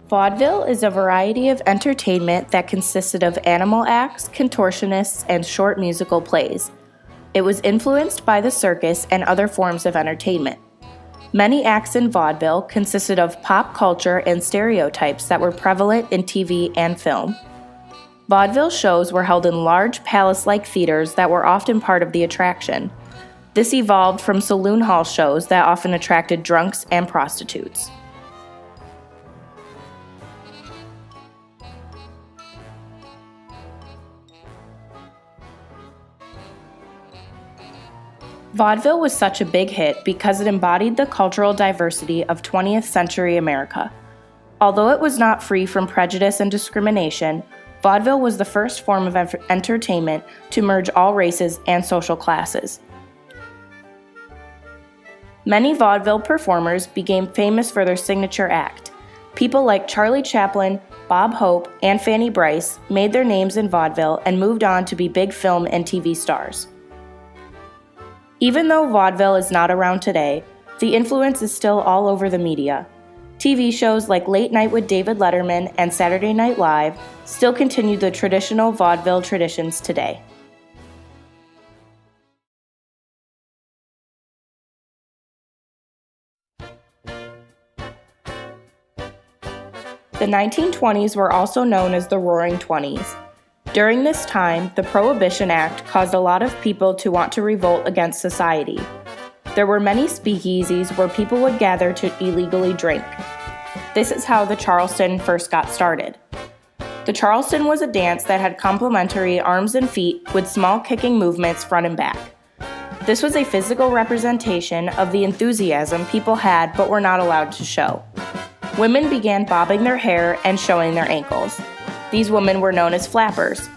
Vaudeville is a variety of entertainment that consisted of animal acts, contortionists, and short musical plays. It was influenced by the circus and other forms of entertainment. Many acts in vaudeville consisted of pop culture and stereotypes that were prevalent in TV and film. Vaudeville shows were held in large palace-like theaters that were often part of the attraction. This evolved from saloon hall shows that often attracted drunks and prostitutes. Vaudeville was such a big hit because it embodied the cultural diversity of 20th century America. Although it was not free from prejudice and discrimination, vaudeville was the first form of entertainment to merge all races and social classes. Many vaudeville performers became famous for their signature act. People like Charlie Chaplin, Bob Hope, and Fanny Brice made their names in vaudeville and moved on to be big film and TV stars. Even though vaudeville is not around today, the influence is still all over the media. TV shows like Late Night with David Letterman and Saturday Night Live still continue the traditional vaudeville traditions today. The 1920s were also known as the Roaring Twenties. During this time, the Prohibition Act caused a lot of people to want to revolt against society. There were many speakeasies where people would gather to illegally drink. This is how the Charleston first got started. The Charleston was a dance that had complementary arms and feet with small kicking movements front and back. This was a physical representation of the enthusiasm people had but were not allowed to show. Women began bobbing their hair and showing their ankles. These women were known as flappers.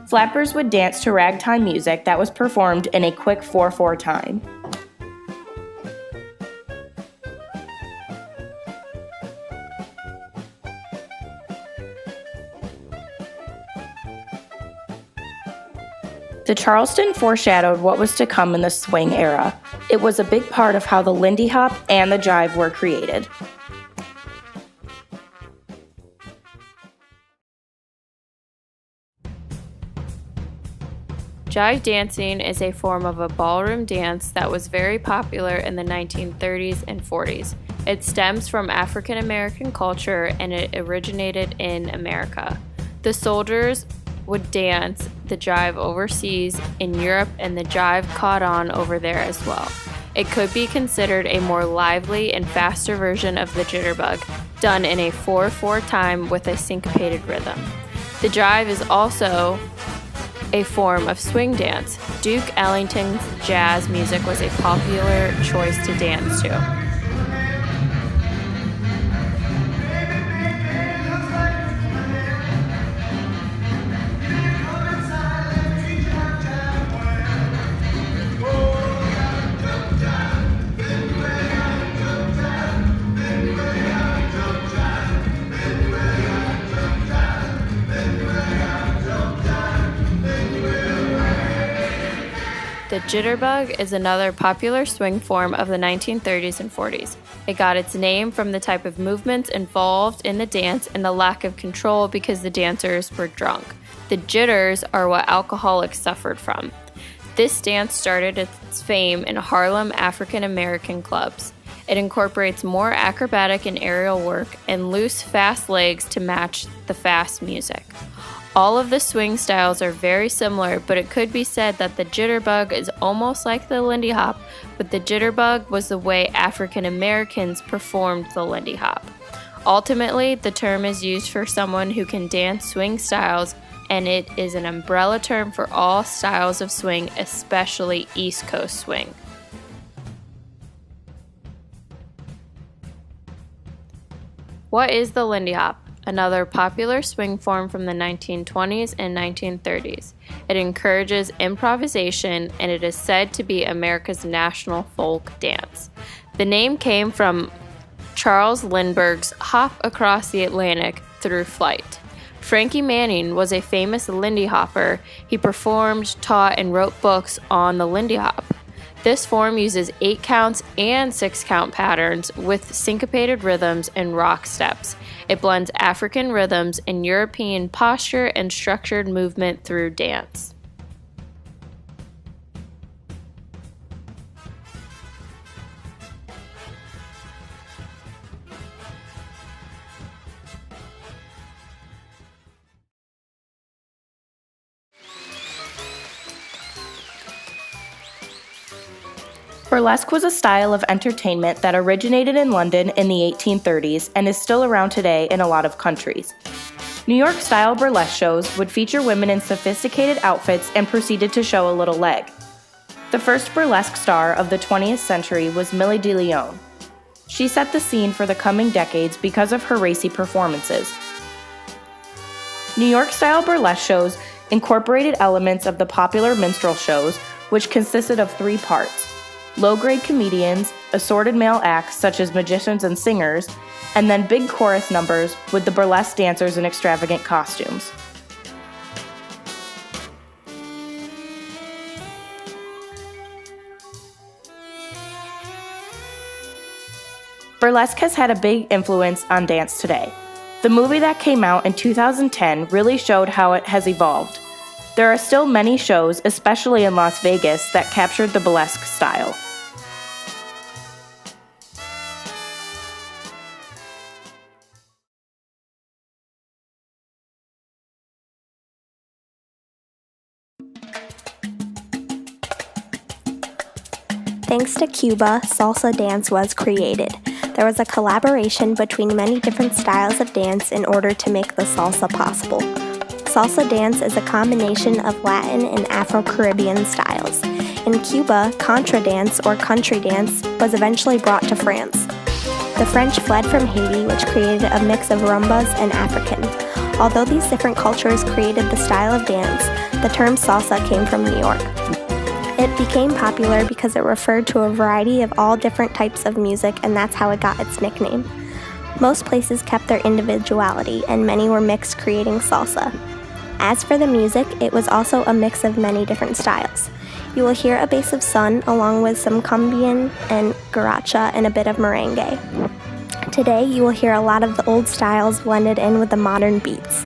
Flappers would dance to ragtime music that was performed in a quick 4/4 time. The Charleston foreshadowed what was to come in the swing era. It was a big part of how the Lindy Hop and the jive were created. Jive dancing is a form of a ballroom dance that was very popular in the 1930s and 40s. It stems from African American culture and it originated in America. The soldiers would dance the jive overseas in Europe, and the jive caught on over there as well. It could be considered a more lively and faster version of the jitterbug, done in a 4/4 time with a syncopated rhythm. The jive is also a form of swing dance. Duke Ellington's jazz music was a popular choice to dance to. The jitterbug is another popular swing form of the 1930s and 40s. It got its name from the type of movements involved in the dance and the lack of control because the dancers were drunk. The jitters are what alcoholics suffered from. This dance started its fame in Harlem African American clubs. It incorporates more acrobatic and aerial work and loose, fast legs to match the fast music. All of the swing styles are very similar, but it could be said that the jitterbug is almost like the Lindy Hop, but the jitterbug was the way African Americans performed the Lindy Hop. Ultimately, the term is used for someone who can dance swing styles, and it is an umbrella term for all styles of swing, especially East Coast swing. What is the Lindy Hop? Another popular swing form from the 1920s and 1930s. It encourages improvisation, and it is said to be America's national folk dance. The name came from Charles Lindbergh's Hop Across the Atlantic Through Flight. Frankie Manning was a famous Lindy Hopper. He performed, taught, and wrote books on the Lindy Hop. This form uses 8 counts and 6 count patterns with syncopated rhythms and rock steps. It blends African rhythms and European posture and structured movement through dance. Burlesque was a style of entertainment that originated in London in the 1830s and is still around today in a lot of countries. New York-style burlesque shows would feature women in sophisticated outfits and proceeded to show a little leg. The first burlesque star of the 20th century was Millie de Leon. She set the scene for the coming decades because of her racy performances. New York-style burlesque shows incorporated elements of the popular minstrel shows, which consisted of 3 parts: low-grade comedians, assorted male acts such as magicians and singers, and then big chorus numbers with the burlesque dancers in extravagant costumes. Burlesque has had a big influence on dance today. The movie that came out in 2010 really showed how it has evolved. There are still many shows, especially in Las Vegas, that captured the burlesque style. Thanks to Cuba, salsa dance was created. There was a collaboration between many different styles of dance in order to make the salsa possible. Salsa dance is a combination of Latin and Afro-Caribbean styles. In Cuba, contra dance or country dance was eventually brought to France. The French fled from Haiti, which created a mix of rumbas and African. Although these different cultures created the style of dance, the term salsa came from New York. It became popular because it referred to a variety of all different types of music, and that's how it got its nickname. Most places kept their individuality, and many were mixed, creating salsa. As for the music, it was also a mix of many different styles. You will hear a bass of son along with some cumbian and guaracha and a bit of merengue. Today, you will hear a lot of the old styles blended in with the modern beats.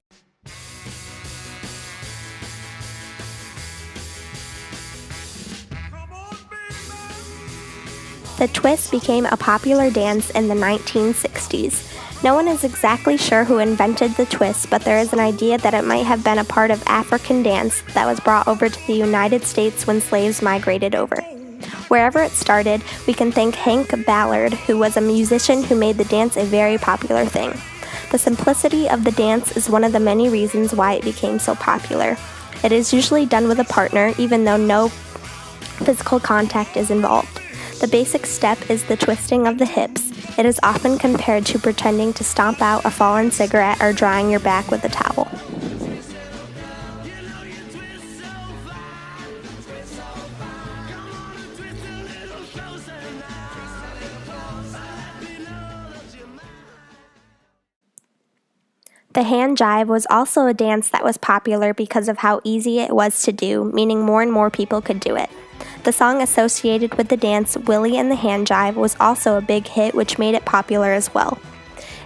The twist became a popular dance in the 1960s. No one is exactly sure who invented the twist, but there is an idea that it might have been a part of African dance that was brought over to the United States when slaves migrated over. Wherever it started, we can thank Hank Ballard, who was a musician who made the dance a very popular thing. The simplicity of the dance is one of the many reasons why it became so popular. It is usually done with a partner, even though no physical contact is involved. The basic step is the twisting of the hips. It is often compared to pretending to stomp out a fallen cigarette or drying your back with a towel. The hand jive was also a dance that was popular because of how easy it was to do, meaning more and more people could do it. The song associated with the dance, Willie and the Hand Jive, was also a big hit, which made it popular as well.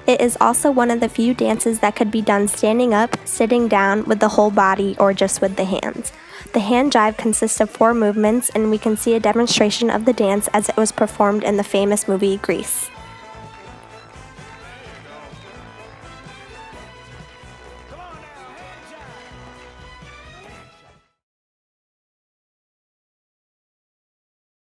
It is also one of the few dances that could be done standing up, sitting down, with the whole body, or just with the hands. The hand jive consists of 4 movements, and we can see a demonstration of the dance as it was performed in the famous movie Grease.